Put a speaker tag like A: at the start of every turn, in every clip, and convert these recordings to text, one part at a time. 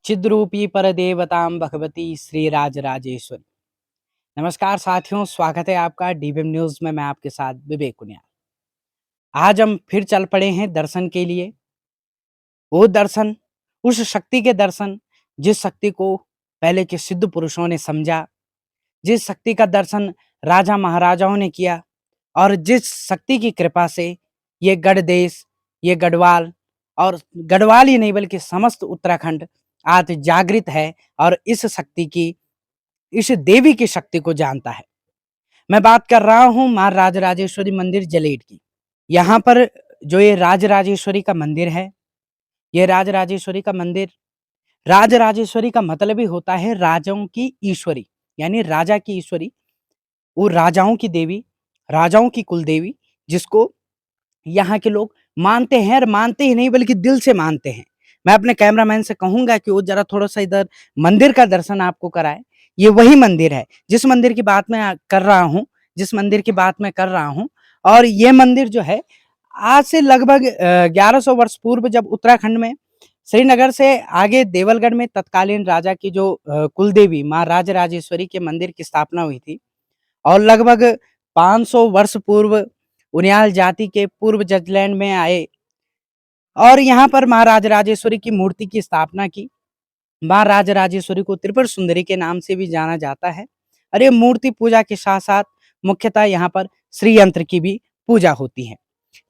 A: चिद्रूपी परदेवतां भगवती श्री राजराजेश्वरी। नमस्कार साथियों, स्वागत है आपका डीबीएम न्यूज़ में। मैं आपके साथ विवेक कुनियाल। आज हम फिर चल पड़े हैं दर्शन के लिए। वो दर्शन, उस शक्ति के दर्शन जिस शक्ति को पहले के सिद्ध पुरुषों ने समझा, जिस शक्ति का दर्शन राजा महाराजाओं ने किया और जिस शक्ति की कृपा से ये गढ़ देश, ये गढ़वाल और गढ़वाल ही नहीं बल्कि समस्त उत्तराखंड आज जागृत है और इस शक्ति की, इस देवी की शक्ति को जानता है। मैं बात कर रहा हूँ माँ राजराजेश्वरी मंदिर जलेड की। यहाँ पर जो ये राजराजेश्वरी का मंदिर है, ये राजराजेश्वरी का मंदिर, राजराजेश्वरी का मतलब ही होता है राजाओं की ईश्वरी, यानी राजा की ईश्वरी। वो राजाओं की देवी, राजाओं की कुल देवी, जिसको यहाँ के लोग मानते हैं और मानते ही नहीं बल्कि दिल से मानते हैं। मैं अपने कैमरामैन से कहूँगा कि वो ज़रा थोड़ा-सा इधर मंदिर का दर्शन आपको कराए। ये वही मंदिर है, जिस मंदिर की बात मैं कर रहा हूँ, जिस मंदिर की बात मैं कर रहा हूँ। और ये मंदिर जो है, आज से लगभग 1100 वर्ष पूर्व जब उत्तराखंड में श्रीनगर से आगे देवलगढ़ में तत्कालीन राजा की जो कुलदेवी माँ राजराजेश्वरी के मंदिर की स्थापना हुई थी। और लगभग 500 वर्ष पूर्व उनियाल जाति के पूर्व जजलैंड में आए और यहाँ पर माँ राजराजेश्वरी की मूर्ति की स्थापना की। माँ राजराजेश्वरी को त्रिपुर सुंदरी के नाम से भी जाना जाता है और ये मूर्ति पूजा के साथ-साथ मुख्यतः यहाँ पर श्री यंत्र की भी पूजा होती है।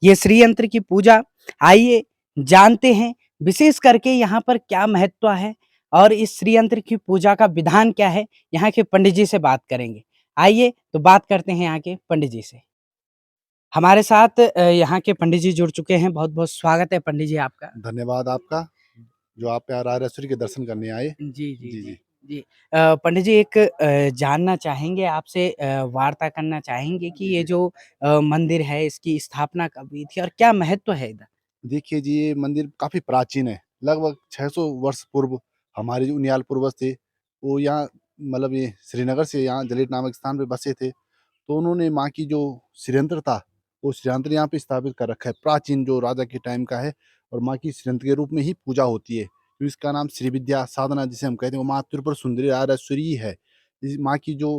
A: ये श्री यंत्र की पूजा, आइए जानते हैं विशेष करके यहाँ पर क्या महत्व है और इस श्री यंत्र की पूजा का विधान क्या है, यहाँ के पंडित जी से बात करेंगे। आइए तो बात करते हैं यहाँ के पंडित जी से। हमारे साथ यहाँ के पंडित जी जुड़ चुके हैं। बहुत-बहुत स्वागत है पंडित जी आपका।
B: धन्यवाद आपका, जो आप यहाँ राजराजेश्वरी के दर्शन करने आए।
A: जी, जी,
B: जी,
A: जी,
B: जी।
A: जी। पंडित जी एक जानना चाहेंगे आपसे, वार्ता करना चाहेंगे कि ये जो मंदिर है इसकी स्थापना कब हुई थी और क्या महत्व है इधर?
B: देखिए जी, ये मंदिर काफ़ी प्राचीन है। लगभग 600 वर्ष पूर्व हमारे जो उनियाल पूर्वज थे, वो यहाँ मतलब ये श्रीनगर से यहाँ जलेट नामक स्थान पे बसे थे। तो उन्होंने माँ की जो श्रीयंत्र था, वो श्रीयंत्र यहाँ पे स्थापित कर रखा है। प्राचीन जो राजा के टाइम का है और माँ की श्रीयंत्र के रूप में ही पूजा होती है। तो इसका नाम श्री विद्या साधना जिसे हम कहते हैं, वो माँ त्रिपुर सुंदरी राजराजेश्वरी ही है। इस माँ की जो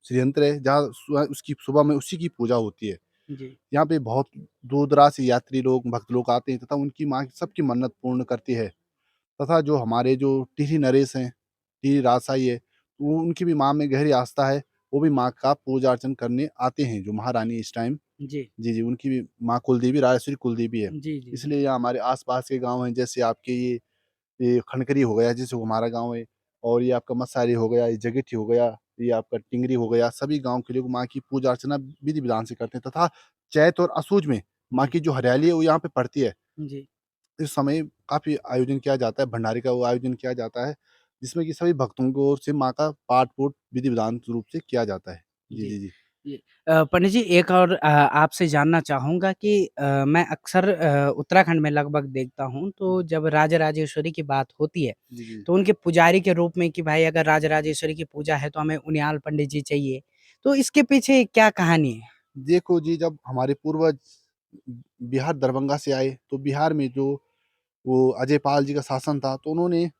B: श्रीयंत्र है, जहाँ उसकी सुबह में उसी की पूजा होती है।
A: जी,
B: यहाँ पे बहुत दूर-दराज से यात्री लोग, भक्त लोग आते हैं तथा उनकी माँ सबकी मन्नत पूर्ण करती है। तथा जो हमारे जो टिहरी नरेश हैं, टिहरी राजशाही है, वो उनकी भी माँ में गहरी आस्था है। वो भी माँ का पूजा अर्चन करने आते हैं, जो महारानी इस टाइम।
A: जी,
B: जी, जी, उनकी भी माँ कुलदेवी राजराजेश्वरी कुलदेवी है।
A: जी, जी, जी।
B: इसलिए यहाँ हमारे आस-पास के गाँव हैं, जैसे आपके ये खनकरी हो गया, जैसे वो हमारा गाँव है, और ये आपका मसारी हो गया, ये जगेठी हो गया, ये आपका टिंगरी हो गया, सभी गाँव के लोग माँ की पूजा अर्चना विधि-विधान से करते हैं तथा चैत और असुज में माँ
A: जी,
B: की जो हरियाली है, वो यहाँ पे पड़ती है।
A: जी,
B: इस समय काफ़ी आयोजन किया जाता है, भंडारे का वो आयोजन किया जाता है, जिसमें कि सभी भक्तों की ओर से माँ का पाठ-पूठ विधि-विधान रूप से किया जाता है। जी,
A: जी,
B: जी, जी।
A: जी। पंडित जी एक और आपसे जानना चाहूँगा कि मैं अक्सर उत्तराखंड में लगभग देखता हूँ, तो जब राजराजेश्वरी की बात होती है,
B: जी, जी।
A: तो उनके पुजारी के रूप में कि भाई अगर राजराजेश्वरी की पूजा है तो हमें उनियाल पंडित जी चाहिए। तो इसके पीछे क्या कहानी है?
B: देखो जी, जब हमारे पूर्वज बिहार दरभंगा से आए, तो बिहार में जो वो अजय पाल जी का शासन था, तो उन्होंने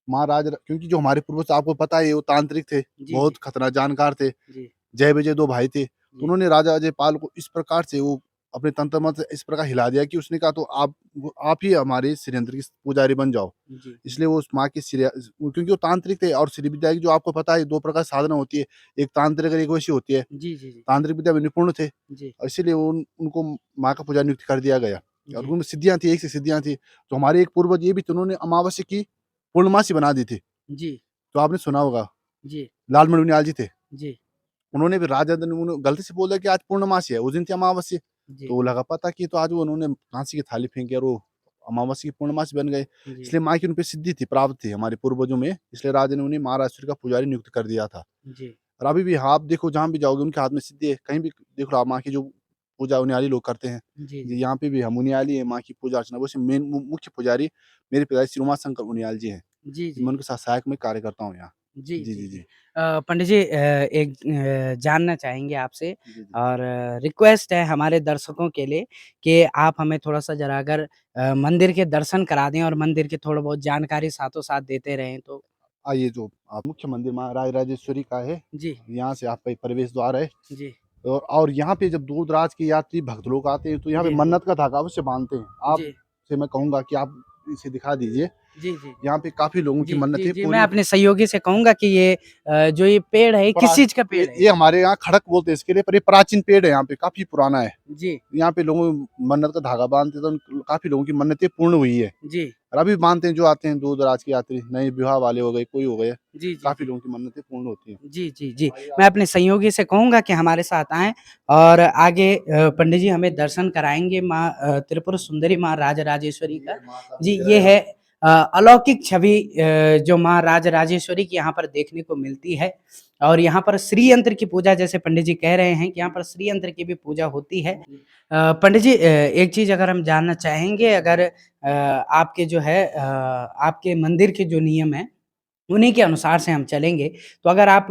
B: महाराज क्योंकि जो हमारे पूर्वज आपको पता है वो तांत्रिक थे,
A: जी,
B: बहुत
A: जी,
B: खतरनाक जानकार थे।
A: जी,
B: जय विजय 2 भाई थे। तो
A: जी,
B: उन्होंने राजा अजयपाल को इस प्रकार से वो अपने तंत्र मंत्र इस प्रकार हिला दिया कि उसने कहा तो आप ही हमारे श्रीयंत्र के पुजारी बन जाओ।
A: जी,
B: इसलिए वो उस माँ की क्योंकि वो तांत्रिक थे और श्री विद्या की जो आपको पता है 2 प्रकार साधना होती है, एक तांत्रिक और एक वैसी होती है।
A: जी, जी, जी,
B: तांत्रिक विद्या में निपुण थे
A: जी,
B: और इसीलिए उनको माँ का पुजारी नियुक्त कर दिया गया और
A: जी,
B: उनमें सिद्धियाँ थी, एक से सिद्धियाँ थी। तो हमारे एक पूर्वज ये भी थे, उन्होंने अमावस्या की पूर्णमासी बना दी थी।
A: जी,
B: तो आपने सुना होगा,
A: जी,
B: लाल मणियाल जी थे।
A: जी,
B: उन्होंने भी राजा ने उन्होंने गलती से बोल दिया कि आज पूर्णमासी है, उस दिन थी अमावस्या। तो
A: जी,
B: वो लगा पता कि तो आज वो उन्होंने काँसी की थाली फेंकी और वो अमावस्या की पूर्णमासी बन गए।
A: जी,
B: इसलिए माँ की उन पे सिद्धि थी, प्राप्त थी हमारे पूर्वजों में, इसलिए राजा ने उन्हें महाराष्ट्र का पुजारी नियुक्त कर दिया था।
A: जी,
B: और अभी भी हाँ, आप देखो जहाँ भी जाओगे उनके हाथ में सिद्धि है, कहीं भी देख लो आप माँ की जो पूजा उनियाली लोग करते हैं।
A: जी,
B: जी,
A: जी,
B: यहाँ पे भी हम उनियाली है माँ की पूजा अर्चना, वैसे मेन मुख्य पुजारी मेरे पिताजी श्री उमाशंकर उनियाल जी हैं।
A: जी,
B: मैं
A: जी।
B: उनके साथ सहायक में कार्य करता हूँ यहाँ।
A: जी,
B: जी,
A: जी,
B: जी,
A: जी।
B: जी।
A: पंडित जी एक जानना चाहेंगे आपसे
B: जी, जी।
A: और रिक्वेस्ट है हमारे दर्शकों के लिए कि आप हमें थोड़ा-सा ज़रा अगर मंदिर के दर्शन करा दें और मंदिर की थोड़ा बहुत जानकारी साथों-साथ देते रहें तो
B: ये जो आप मुख्य मंदिर महाराज राजेश्वरी का है,
A: जी,
B: यहाँ से आपका ये प्रवेश द्वार है।
A: जी,
B: और यहाँ पे जब दूर-दराज के यात्री भक्त लोग आते हैं, तो यहाँ पे
A: जी,
B: मन्नत का धागा अवश्य बाँधते हैं।
A: जी,
B: आपसे मैं कहूँगा कि आप इसे दिखा दीजिए।
A: जी, जी, जी।
B: यहाँ पे काफ़ी लोगों की
A: जी, जी,
B: मन्नतें
A: जी, मैं
B: पूरी
A: अपने सहयोगी से कहूँगा कि ये जो ये पेड़ है, ये
B: परा
A: किस चीज़ का पेड़ है?
B: ये हमारे यहाँ खड़क बोलते हैं इसके लिए, पर ये प्राचीन पेड़ है यहाँ पे, काफ़ी पुराना है।
A: जी,
B: यहाँ पे लोगों मन्नत का धागा बाँधते तो काफ़ी लोगों की मन्नतें पूर्ण हुई है।
A: जी,
B: और अभी बाँधते हैं जो आते हैं दूर-दराज के यात्री, नए विवाह वाले हो गए, कोई हो गए,
A: जी, जी,
B: काफ़ी
A: जी।
B: लोगों की मन्नतें पूर्ण होती हैं।
A: जी, जी, जी। मैं अपने सहयोगी से कहूँगा कि हमारे साथ आएँ और आगे पंडित जी हमें दर्शन कराएँगे माँ त्रिपुर सुंदरी माँ राजराजेश्वरी का। जी, ये है अलौकिक छवि जो माँ राजराजेश्वरी की यहाँ पर देखने को मिलती है और यहाँ पर श्री यंत्र की पूजा जैसे पंडित जी कह रहे हैं कि यहाँ पर श्री यंत्र की भी पूजा होती है। पंडित जी एक चीज़ अगर हम जानना चाहेंगे अगर आपके जो है आपके मंदिर के जो नियम हैं उन्हीं के अनुसार से हम चलेंगे। तो अगर आप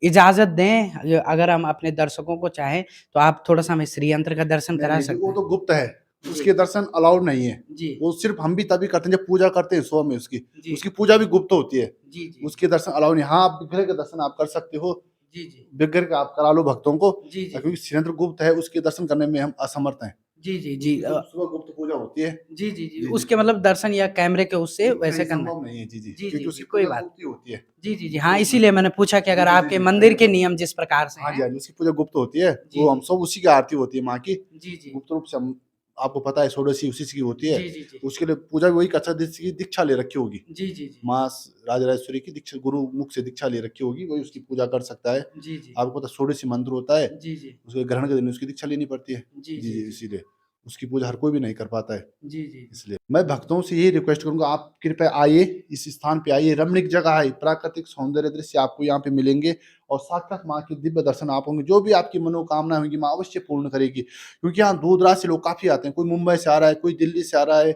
A: इजाज़त दें अगर हम अपने दर्शकों को चाहें, तो आप थोड़ा-सा हमें श्री यंत्र का दर्शन
B: नहीं,
A: करा
B: नहीं जी,
A: सकते
B: वो
A: हैं?
B: तो गुप्त है।
A: जी,
B: उसके दर्शन अलाउड नहीं है।
A: जी,
B: वो सिर्फ़ हम भी तभी करते हैं जब पूजा करते हैं सुबह में उसकी।
A: जी,
B: उसकी पूजा भी गुप्त होती है।
A: जी, जी,
B: उसके दर्शन अलाउड नहीं। हाँ, आप विग्रह के दर्शन आप कर सकते हो।
A: जी, जी,
B: विग्रह का आप करा लो भक्तों को,
A: जी, जी,
B: क्योंकि श्रीयंत्र गुप्त है, उसके दर्शन करने में हम असमर्थ हैं।
A: जी, जी, जी,
B: उसकी सुबह गुप्त पूजा होती है।
A: जी, जी, जी,
B: जी, जी।
A: उसके मतलब दर्शन या कैमरे के उससे वैसे
B: नहीं,
A: करना है।
B: संभव नहीं है। जी, जी।
A: जी,
B: क्योंकि
A: जी,
B: उसकी
A: जी, कोई
B: पूजा
A: बात
B: गुप्त ही होती है।
A: जी, जी, जी, हाँ, इसीलिए मैंने पूछा कि
B: जी,
A: अगर
B: जी, जी,
A: आपके
B: जी।
A: मंदिर के नियम जिस प्रकार से
B: हाँ जी,
A: हैं
B: हाँ जी, उसकी पूजा गुप्त होती है।
A: जी,
B: वो हम
A: जी,
B: सब उसी की आरती होती है माँ की।
A: जी, जी,
B: गुप्त रूप से हम आपको पता है षोडशी उसी की होती है।
A: जी, जी, जी,
B: उसके लिए पूजा भी वही कच्छा की दीक्षा ले रखी होगी।
A: जी, जी, जी,
B: माँ राजराजेश्वरी की दीक्षा गुरु मुख से दीक्षा ले रखी होगी, वही उसकी पूजा कर सकता है।
A: जी, जी,
B: आपको पता है षोडशी मंत्र होता है,
A: जी, जी,
B: उसके ग्रहण के दिन उसकी दीक्षा लेनी पड़ती है।
A: जी,
B: जी,
A: जी,
B: जी,
A: जी,
B: इसीलिए। उसकी पूजा हर कोई भी नहीं कर पाता है।
A: जी, जी, जी।
B: इसलिए मैं भक्तों से यही रिक्वेस्ट करूँगा, आप कृपया आइए, इस स्थान पे आइए, रमणीक जगह है, प्राकृतिक सौंदर्य दृश्य आपको यहाँ पे मिलेंगे और साक्षात माँ के दिव्य दर्शन आप होंगे। जो भी आपकी मनोकामना होंगी माँ अवश्य पूर्ण करेगी, क्योंकि यहाँ दूर-दराज से लोग काफ़ी आते हैं। कोई मुंबई से आ रहा है, कोई दिल्ली से आ रहा है,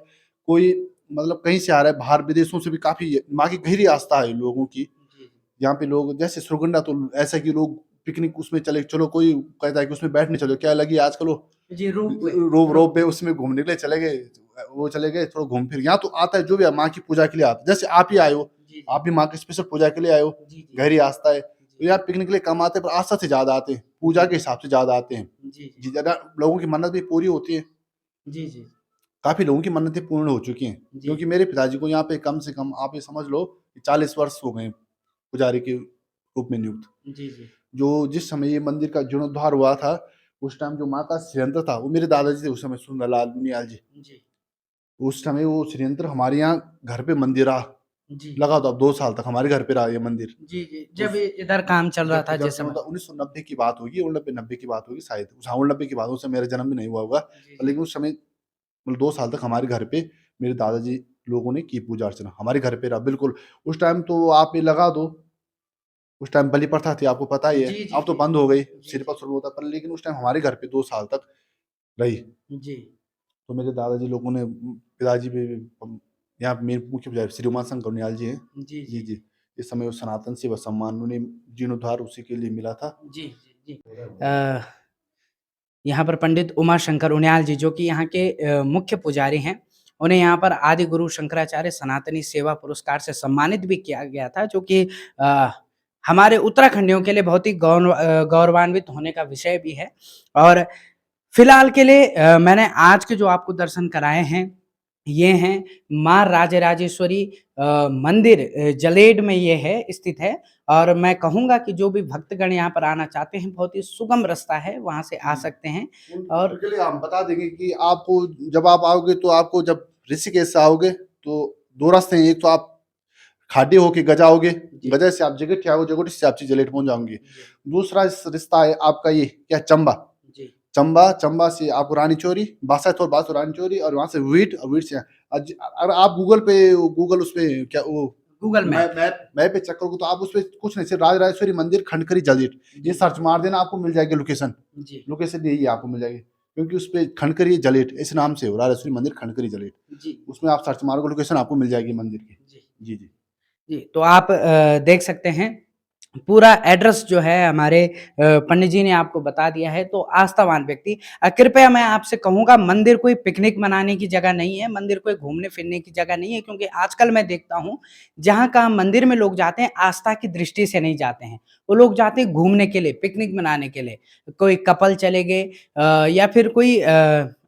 B: कोई मतलब कहीं से आ रहा है, बाहर विदेशों से भी काफ़ी माँ की गहरी आस्था है लोगों की।
A: जी, जी।
B: यहाँ पे लोग जैसे सुरगुंडा तो ऐसा है कि लोग पिकनिक उसमें चले चलो, कोई कहता है कि उसमें बैठने चलो, क्या लगी आजकल वो
A: जी, रोपवे
B: रोपवे उसमें घूमने के लिए चले गए, वो चले गए थोड़ा घूम फिर। यहाँ तो आता है जो भी है माँ की पूजा के लिए आता है, जैसे आप ही आए हो,
A: जी,
B: आप
A: जी।
B: भी माँ की स्पेशल पूजा के लिए आए हो,
A: जी, जी।
B: गहरी आस्था है, तो
A: जी।
B: यहाँ पिकनिक के लिए कम आते हैं, पर आस्था से ज्यादा आते हैं, पूजा
A: जी।
B: के हिसाब से ज्यादा आते हैं।
A: जी, जी।
B: जी, ज्यादा लोगों की मन्नत भी पूरी होती है।
A: जी, जी।
B: काफी लोगों की मन्नतें पूर्ण हो चुकी हैं,
A: जी।
B: क्योंकि मेरे पिताजी को यहाँ पे कम से कम आप ये समझ लो कि 40 वर्ष हो गए पुजारी के रूप में नियुक्त।
A: जी, जी।
B: जो जिस समय ये मंदिर का जीर्णोद्धार हुआ था, उस टाइम जो माँ का षड्यंत्र था, वो मेरे दादाजी थे उस समय, सुंदरलाल मुनियाल जी।
A: जी।
B: उस समय वो षड्यंत्र हमारे यहाँ घर पे मंदिर रहा,
A: जी।
B: लगा था 2 साल तक हमारे घर पे रहा ये मंदिर।
A: जी, जी। जब
B: उस
A: इधर काम चल रहा
B: जब
A: था
B: जब
A: जिस
B: समय
A: समय।
B: था 1990 की बात होगी, 89 की बात होगी शायद। हाँ, 89 की बात, उस समय मेरा जन्म भी नहीं हुआ होगा।
A: जी, जी।
B: लेकिन उस समय मतलब 2 साल तक हमारे घर पे मेरे दादाजी लोगों ने की पूजा अर्चना, हमारे घर पे रहा बिल्कुल। उस टाइम तो आप ये लगा दो, उस टाइम बलि प्रथा थी, आपको पता ही है।
A: जी, जी,
B: अब तो
A: जी।
B: बंद हो गई,
A: जी,
B: सिर पर
A: जी।
B: शुरू होता, पर लेकिन उस टाइम हमारे घर पे 2 साल तक रही।
A: जी।
B: तो मेरे दादाजी लोगों ने पिताजी भी यहाँ मेरे मुख्य पुजारी श्री उमाशंकर नियाल जी हैं।
A: जी,
B: जी,
A: जी।
B: जी। इस समय वो सनातन सेवा सम्मान उन्हें जीर्णोद्धार उसी के लिए मिला था।
A: जी, जी, जी। यहाँ पर पंडित उमा शंकर उनियाल जी जो कि यहाँ के मुख्य पुजारी हैं, उन्हें यहाँ पर आदि गुरु शंकराचार्य सनातनी सेवा पुरस्कार से सम्मानित भी किया गया था जो कि हमारे उत्तराखंडियों के लिए बहुत ही गौरवान्वित होने का विषय भी है। और फिलहाल के लिए मैंने आज के जो आपको दर्शन कराए हैं, ये हैं माँ राजराजेश्वरी मंदिर जलेड में ये है स्थित है और मैं कहूँगा कि जो भी भक्तगण यहाँ पर आना चाहते हैं, बहुत ही सुगम रास्ता है, वहाँ से आ
B: जी।
A: सकते हैं और
B: उनके लिए हम बता देंगे कि आपको जब आप आओगे, तो आपको जब ऋषिकेश से आओगे तो 2 रास्ते हैं। एक तो आप खाडी होके गजा आओगे,
A: जी,
B: गजा से आप जगत आओगे, जगत से आप जलेट पहुँच जाओगे।
A: जी,
B: दूसरा रिश्ता है आपका ये क्या चंबा।
A: जी,
B: चंबा, चंबा से आपको रानी चोरी, बासाथोर, बासाथोर रानी चोरी, और वहाँ से वीट, और वीट से अगर आप गूगल उसपे क्या वो
A: गूगल मैप।
B: मैप पे चेक करोगे, तो आप उसपे कुछ नहीं, सिर्फ राजराजेश्वरी मंदिर खंडकरी जलेट ये
A: जी,
B: सर्च मार देना, आपको मिल जाएगी लोकेशन।
A: जी,
B: लोकेशन यही आपको मिल जाएगी, क्योंकि उसपे खंडकरी जलेट इस नाम से हो, राजराजेश्वरी मंदिर खंडकरी जलेट।
A: जी,
B: उसमें आप सर्च मारोगे, लोकेशन आपको मिल जाएगी मंदिर की।
A: जी।
B: जी, जी।
A: जी, तो आप देख सकते हैं पूरा एड्रेस जो है हमारे पंडित जी ने आपको बता दिया है, तो आस्थावान व्यक्ति कृपया मैं आपसे कहूँगा मंदिर कोई पिकनिक मनाने की जगह नहीं है, मंदिर कोई घूमने-फिरने की जगह नहीं है क्योंकि आजकल मैं देखता हूँ, जहाँ का मंदिर में लोग जाते हैं, आस्था की दृष्टि से नहीं जाते हैं। वो लोग जाते हैं घूमने के लिए, पिकनिक मनाने के लिए। कोई कपल चले गए या फिर कोई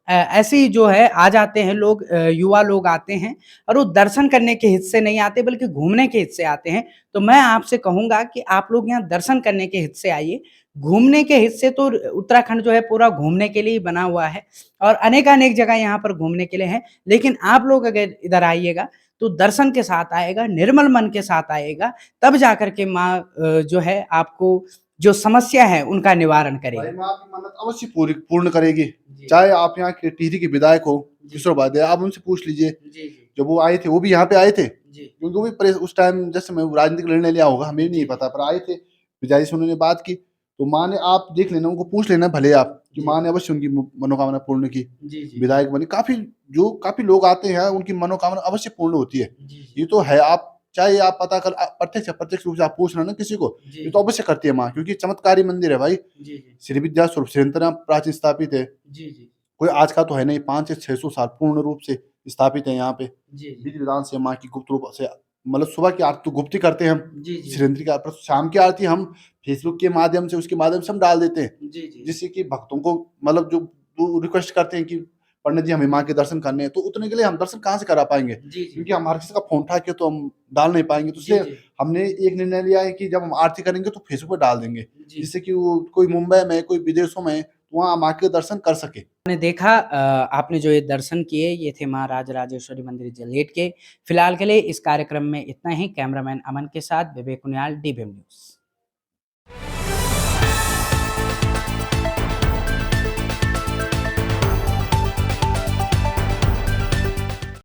A: ऐसे ही जो है आ जाते हैं लोग युवा लोग आते हैं और वो दर्शन करने के हित से नहीं आते बल्कि घूमने के हित से आते हैं। तो मैं आपसे कहूँगा कि आप लोग यहाँ दर्शन करने के हित से आइए, घूमने के हित से तो उत्तराखंड जो है पूरा घूमने के लिए ही बना हुआ है और अनेक-अनेक जगह यहाँ पर घूमने के लिए हैं। लेकिन आप लोग अगर इधर आइएगा, तो दर्शन के साथ आएगा, निर्मल मन के साथ आएगा, तब जाकर के माँ जो है आपको जो समस्या है उनका निवारण
B: भाई
A: करेगी।
B: माँ आपकी मन्नत अवश्य पूरी पूर्ण करेगी।
A: जी।
B: चाहे आप यहाँ के टिहरी के विधायक हो,
A: जी।
B: किशोर उपाध्याय, आप उनसे पूछ लीजिए।
A: जी, जी।
B: जब वो आए थे, वो भी यहाँ पे आए थे।
A: जी।
B: क्योंकि वो भी उस टाइम जैसे मैं राजनीतिक निर्णय लिया होगा, हमें भी नहीं
A: जी।
B: पता, पर आए थे। विजय से उन्होंने बात की, तो माँ ने आप देख लेना, उनको पूछ लेना भले आप, कि
A: जी।
B: माँ ने अवश्य उनकी मनोकामना पूर्ण की।
A: जी, जी।
B: विधायक बने, काफ़ी लोग आते हैं, उनकी मनोकामना अवश्य पूर्ण होती है।
A: जी, जी।
B: ये तो है, आप चाहे आप पता कर प्रत्यक्ष रूप से आप पूछ लेना ना किसी को,
A: जी,
B: ये तो
A: जी।
B: अवश्य करती है माँ, क्योंकि चमत्कारी मंदिर है भाई।
A: जी, जी।
B: श्री विद्या स्वरूप श्रीयंतना प्राचीन स्थापित है।
A: जी, जी।
B: कोई आज का तो है नहीं, 5 से 600 साल पूर्ण रूप से स्थापित है यहाँ पे।
A: जी, जी।
B: विधि-विधान से माँ की गुप्त रूप से, मतलब सुबह की आरती तो गुप्त ही करते हैं हम।
A: जी, जी।
B: श्रीयंत्री का शाम की आरती हम फेसबुक के माध्यम से, उसके माध्यम से हम डाल देते हैं।
A: जी, जी।
B: जिससे कि भक्तों को, मतलब जो रिक्वेस्ट करते हैं कि पंडित जी हमें माँ के दर्शन करने हैं, तो उतने के लिए हम दर्शन कहाँ से करा पाएँगे?
A: जी, जी।
B: क्योंकि हम हर किसी का फ़ोन उठा के तो हम डाल नहीं पाएँगे। तो
A: जी,
B: इसलिए
A: जी।
B: हमने एक निर्णय लिया है कि जब हम आरती करेंगे तो फेसबुक पे डाल देंगे।
A: जी।
B: जिससे कि वो कोई मुंबई में, कोई विदेशों में, तो वहाँ माँ के दर्शन कर सके।
A: आपने देखा आपने जो ये दर्शन किए ये थे माँ राजराजेश्वरी मंदिर जलेट के। फिलहाल के लिए इस कार्यक्रम में इतना ही। कैमरामैन अमन के साथ विवेक कुनियाल, डीबीएम न्यूज़।